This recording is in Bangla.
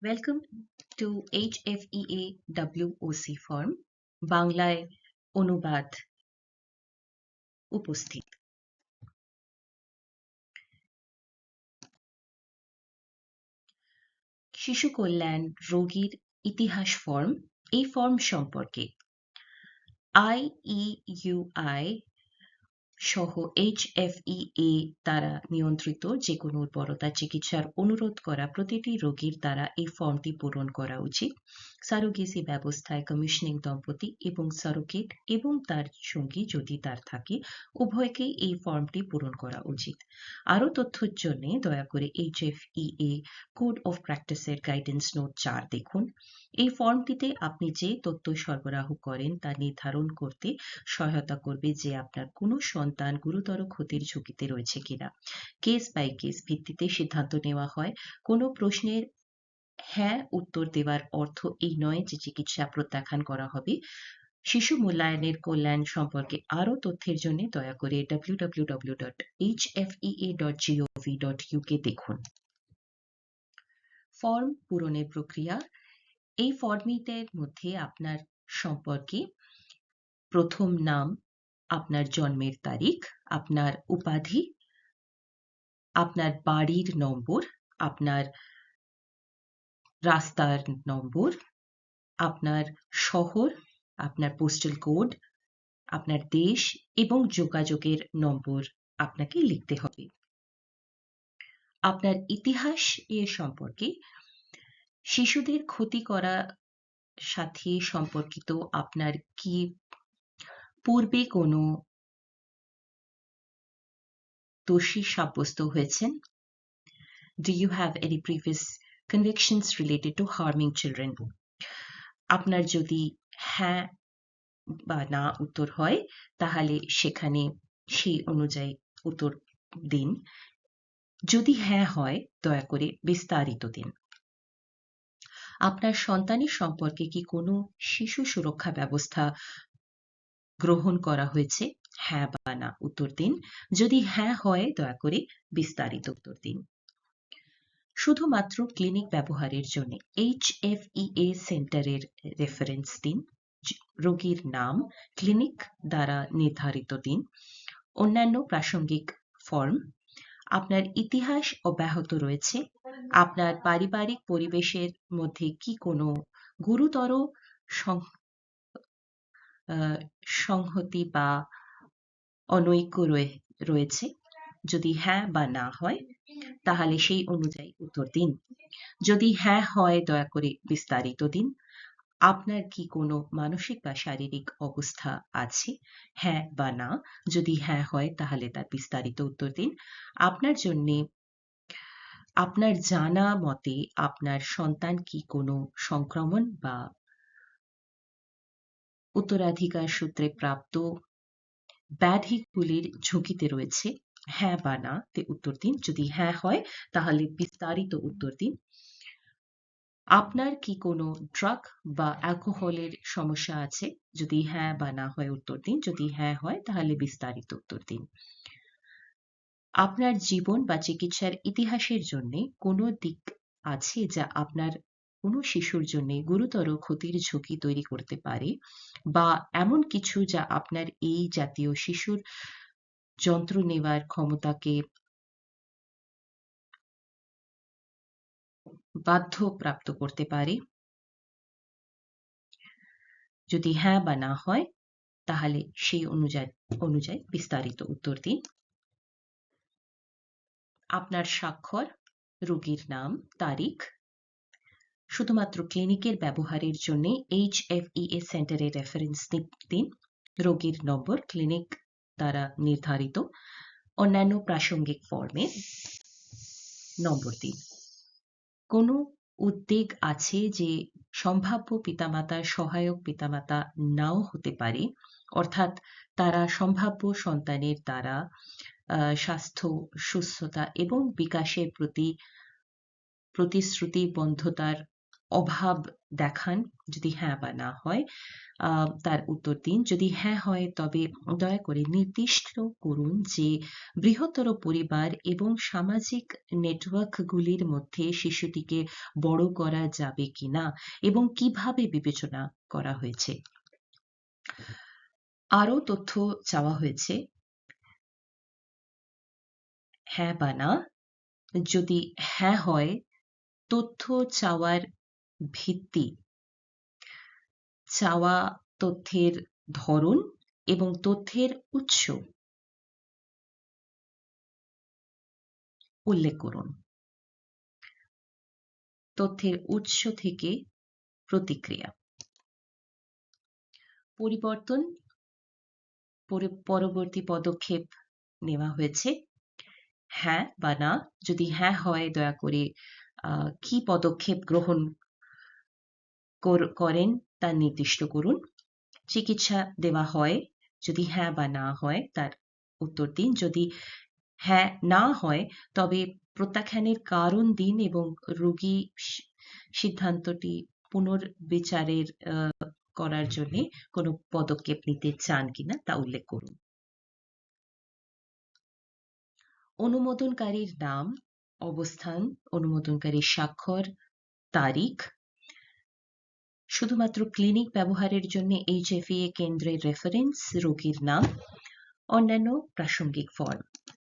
Welcome to HFEA WOC form বাংলায় অনুবাদ উপস্থিত। শিশু কল্যাণ রোগীর ইতিহাস ফর্ম এই ফর্ম সম্পর্কে IEUI সহ HFEA দ্বারা নিয়ন্ত্রিত যে কোনো উর্বরতা চিকিৎসার অনুরোধ করা প্রতিটি রোগীর দ্বারা এই ফর্মটি পূরণ করা উচিত। সারোগেসি ব্যবস্থায় কমিশনিং দম্পতি এবং সারোগেট এবং তার সঙ্গী যদি তার থাকে উভয়কেই এই ফর্মটি পূরণ করা উচিত। আরও তথ্যের জন্য দয়া করে HFEA কোড অফ প্র্যাকটিসের গাইডেন্স নোট 4 দেখুন। এই ফর্মটিতে আপনি যে তথ্য সরবরাহ করেন তা নির্ধারণ করতে সহায়তা করবে যে আপনার কোনো সন্তান গুরুতর ক্ষতির ঝুঁকিতে রয়েছে কিনা। কেস বাই কেস ভিত্তিতে সিদ্ধান্ত নেওয়া হয়। কোনো প্রশ্নের হ্যাঁ উত্তর দেওয়ার অর্থ এই নয় যে চিকিৎসা প্রত্যাখ্যান করা হবে। শিশু মূল্যায়নের কল্যাণ সম্পর্কে আরও তথ্যের জন্য দয়া করে www.hfea.gov.uk দেখুন। ফর্ম পূরণের প্রক্রিয়া এই ফর্মটির মধ্যে আপনার সম্পর্কে প্রথম নাম, আপনার জন্মের তারিখ, আপনার উপাধি, আপনার বাড়ির নম্বর, আপনার রাস্তার নম্বর, আপনার শহর, আপনার পোস্টাল কোড, আপনার দেশ এবং যোগাযোগের নম্বর আপনাকে লিখতে হবে। আপনার ইতিহাস এর সম্পর্কে শিশুদের ক্ষতি করা সাথে সম্পর্কিত আপনার কি পূর্বে কোনো দোষী সাব্যস্ত হয়েছেন? Do you have any previous convictions related to harming children? আপনার যদি হ্যাঁ বা না উত্তর হয় তাহলে সেখানে সেই অনুযায়ী উত্তর দিন। যদি হ্যাঁ হয় দয়া করে বিস্তারিত দিন। আপনার সন্তানের সম্পর্কে কি কোনো শিশু সুরক্ষা ব্যবস্থা গ্রহণ করা হয়েছে? হ্যাঁ বা না উত্তর দিন। যদি হ্যাঁ হয় দয়া করে বিস্তারিত উত্তর দিন। শুধুমাত্র ক্লিনিক ব্যবহারের জন্য HFEA সেন্টারের রেফারেন্স দিন। রোগীর নাম ক্লিনিক দ্বারা নির্ধারিত দিন। অন্যান্য প্রাসঙ্গিক ফর্ম। আপনার ইতিহাস অব্যাহত রয়েছে। আপনার পারিবারিক পরিবেশের মধ্যে কি কোনো গুরুতর সংহতি বা অনৈক্য রয়েছে? যদি হ্যাঁ বা না হয় তাহলে সেই অনুযায়ী উত্তর দিন। যদি হ্যাঁ হয় দয়া করে বিস্তারিত দিন। আপনার কি কোনো মানসিক বা শারীরিক অবস্থা আছে? হ্যাঁ বা না। যদি হ্যাঁ হয় তাহলে তার বিস্তারিত উত্তর দিন। আপনার জন্য আপনার জানা মতে আপনার সন্তান কি কোনো সংক্রমণ বা উত্তরাধিকার সূত্রে প্রাপ্ত ব্যাধিগুলির ঝুঁকিতে রয়েছে? হ্যাঁ বা না তে উত্তর দিন। যদি হ্যাঁ হয় তাহলে বিস্তারিত উত্তর দিন। আপনার কি কোনো ড্রাগ বা অ্যালকোহলের সমস্যা আছে? যদি হ্যাঁ বা না হয় উত্তর দিন। যদি হ্যাঁ হয় তাহলে বিস্তারিত উত্তর দিন। আপনার জীবন বা চিকিৎসার ইতিহাসের জন্য কোনো দিক আছে যা আপনার কোনো শিশুর জন্য গুরুতর ক্ষতির ঝুঁকি তৈরি করতে পারে, বা এমন কিছু যা আপনার এই জাতীয় শিশুর যন্ত্র নেওয়ার ক্ষমতাকে বাধাপ্রাপ্ত করতে পারে? যদি হ্যাঁ বা না হয় তাহলে সেই অনুযায়ী বিস্তারিত উত্তর দিন। আপনার স্বাক্ষর, রোগীর নাম, তারিখ। শুধুমাত্র ক্লিনিকের ব্যবহারের জন্য HFEA সেন্টারের রেফারেন্স দিন। রোগীর নম্বর ক্লিনিক দ্বারা নির্ধারিত। অন্যান্য প্রাসঙ্গিক ফর্মে নম্বর দিন। কোনো উদ্বেগ আছে যে সম্ভাব্য পিতামাতার সহায়ক পিতামাতা নাও হতে পারে, অর্থাৎ তারা সম্ভাব্য সন্তানের দ্বারা স্বাস্থ্য, সুস্থতা এবং বিকাশের প্রতি প্রতিশ্রুতিবদ্ধতার অভাব দেখান যদি হ্যাঁ বা না হয় তার উত্তর দিন। যদি হ্যাঁ হয় তবে দয়া করে নির্দিষ্ট করুন যে বৃহত্তর পরিবার এবং সামাজিক নেটওয়ার্কগুলির মধ্যে শিশুটিকে বড় করা যাবে কিনা এবং কিভাবে বিবেচনা করা হয়েছে। আরও তথ্য চাওয়া হয়েছে হ্যাঁ বা না। যদি হ্যাঁ হয় তথ্য চাওয়ার ভিত্তি, চাওয়া তথ্যের ধরন এবং তথ্যের উৎস উল্লেখ করুন। তথ্যের উৎস থেকে প্রতিক্রিয়া। পরিবর্তন, পরবর্তী পদক্ষেপ নেওয়া হয়েছে হ্যাঁ বা না। যদি হ্যাঁ হয় দয়া করে কি পদক্ষেপ গ্রহণ করেন তা নির্দিষ্ট করুন। চিকিৎসা দেওয়া হয় যদি হ্যাঁ বা না হয় তার উত্তর দিন। যদি হ্যাঁ না হয় তবে প্রত্যাখ্যানের কারণ দিন এবং রোগী সিদ্ধান্তটি পুনর্বিচারের করার জন্য কোনো পদক্ষেপ নিতে চান কিনা তা উল্লেখ করুন। অনুমোদনকারীর নাম, অবস্থান, অনুমোদনকারীর স্বাক্ষর, তারিখ। শুধুমাত্র ক্লিনিক ব্যবহারের জন্য HFA কেন্দ্রের রেফারেন্স, রোগীর নাম, অন্যান্য প্রাসঙ্গিক ফর্ম।